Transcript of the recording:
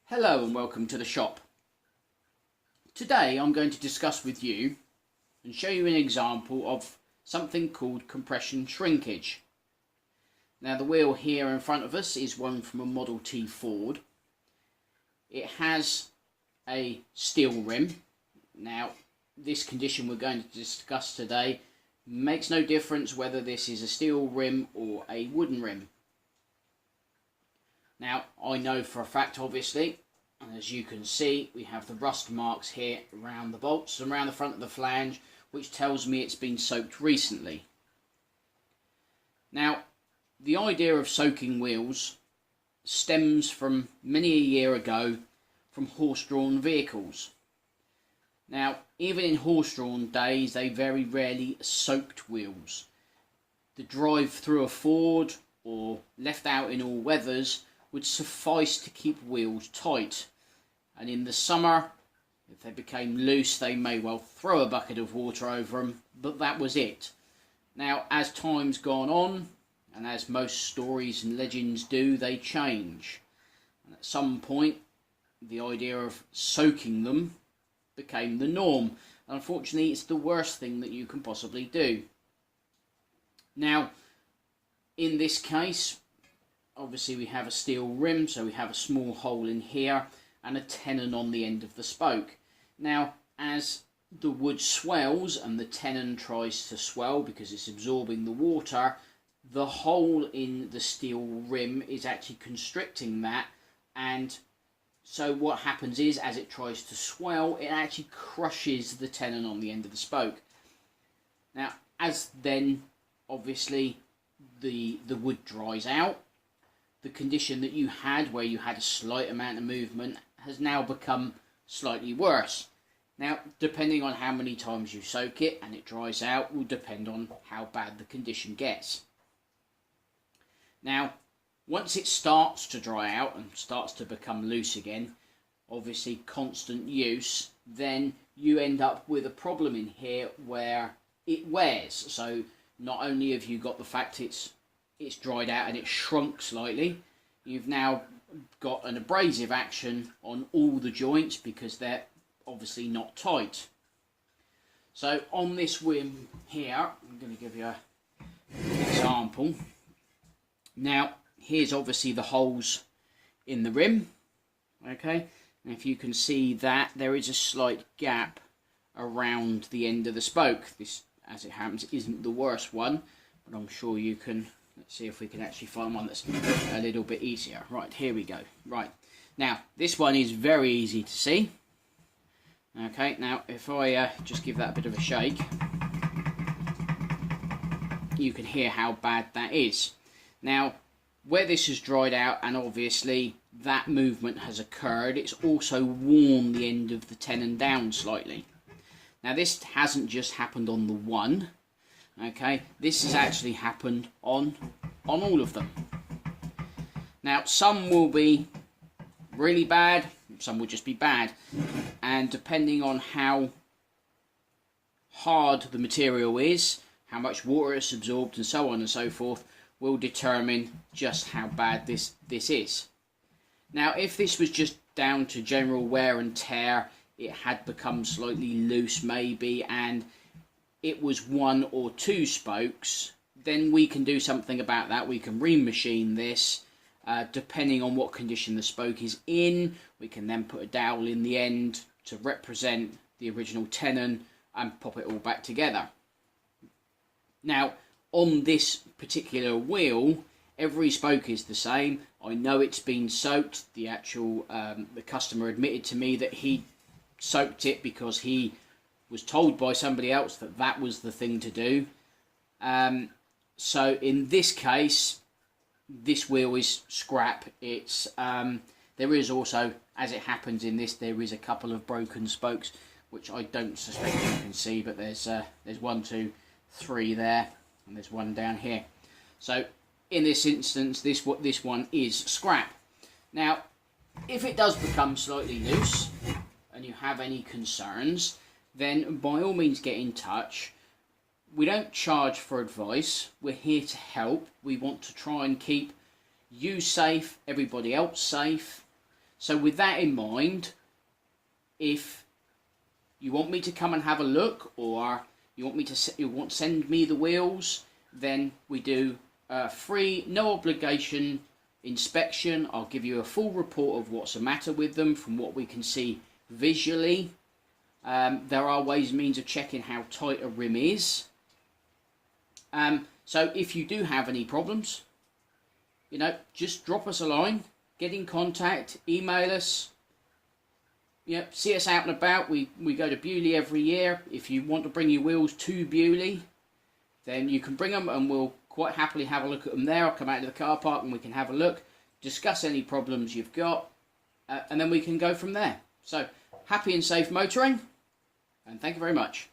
Hello and welcome to the shop. Today I'm going to discuss with you and show you an example of something called compression shrinkage. Now the wheel here in front of us is one from a Model T Ford. It has a steel rim. Now this condition we're going to discuss today makes no difference whether this is a steel rim or a wooden rim. Now, I know for a fact, obviously, and as you can see, we have the rust marks here around the bolts and around the front of the flange, which tells me it's been soaked recently. Now, the idea of soaking wheels stems from many a year ago from horse-drawn vehicles. Now, even in horse-drawn days, they very rarely soaked wheels. The drive through a Ford or left out in all weathers would suffice to keep wheels tight, and in the summer, if they became loose, they may well throw a bucket of water over them, but that was it. Now, as time's gone on, and as most stories and legends do, they change, and at some point the idea of soaking them became the norm. Unfortunately, it's the worst thing that you can possibly do. Now, in this case, obviously we have a steel rim, so we have a small hole in here and a tenon on the end of the spoke. Now, as the wood swells and the tenon tries to swell because it's absorbing the water, the hole in the steel rim is actually constricting that, and so what happens is, as it tries to swell, it actually crushes the tenon on the end of the spoke. Now, as then, obviously, the wood dries out, the condition that you had, where you had a slight amount of movement, has now become slightly worse. Now, depending on how many times you soak it and it dries out, will depend on how bad the condition gets. Now, once it starts to dry out and starts to become loose again, obviously constant use, then you end up with a problem in here where it wears. So not only have you got the fact it's dried out and it's shrunk slightly, you've now got an abrasive action on all the joints because they're obviously not tight. So on this rim here, I'm going to give you an example. Now, here's obviously the holes in the rim, okay, and if you can see that there is a slight gap around the end of the spoke. This, as it happens, isn't the worst one, but I'm sure you can. Let's see if we can actually find one that's a little bit easier. Right, here we go. Right, now this one is very easy to see. Okay, now if I just give that a bit of a shake, you can hear how bad that is. Now, where this has dried out and obviously that movement has occurred, it's also worn the end of the tenon down slightly. Now this hasn't just happened on the one, okay, this has actually happened on all of them. Now some will be really bad, some will just be bad, and depending on how hard the material is, how much water it's absorbed and so on and so forth, will determine just how bad this is. Now, if this was just down to general wear and tear, it had become slightly loose maybe, and it was one or two spokes, then we can do something about that. We can remachine this, depending on what condition the spoke is in. We can then put a dowel in the end to represent the original tenon and pop it all back together. Now, on this particular wheel, every spoke is the same. I know it's been soaked. The actual the customer admitted to me that he soaked it because he was told by somebody else that that was the thing to do. So in this case, this wheel is scrap. It's there is also, as it happens in this, there is a couple of broken spokes, which I don't suspect you can see, but there's 1, 2, 3 there. And there's one down here. So in this instance, this one is scrap. Now, if it does become slightly loose and you have any concerns, then by all means get in touch. We don't charge for advice. We're here to help. We want to try and keep you safe, everybody else safe. So with that in mind, if you want me to come and have a look, or you want to send me the wheels, then we do a free, no obligation inspection. I'll give you a full report of what's the matter with them from what we can see visually. There are ways and means of checking how tight a rim is. So if you do have any problems, just drop us a line, get in contact, email us. See us out and about. We go to Bewley every year. If you want to bring your wheels to Bewley, then you can bring them and we'll quite happily have a look at them there. I'll come out to the car park and we can have a look, discuss any problems you've got, and then we can go from there. So, happy and safe motoring, and thank you very much.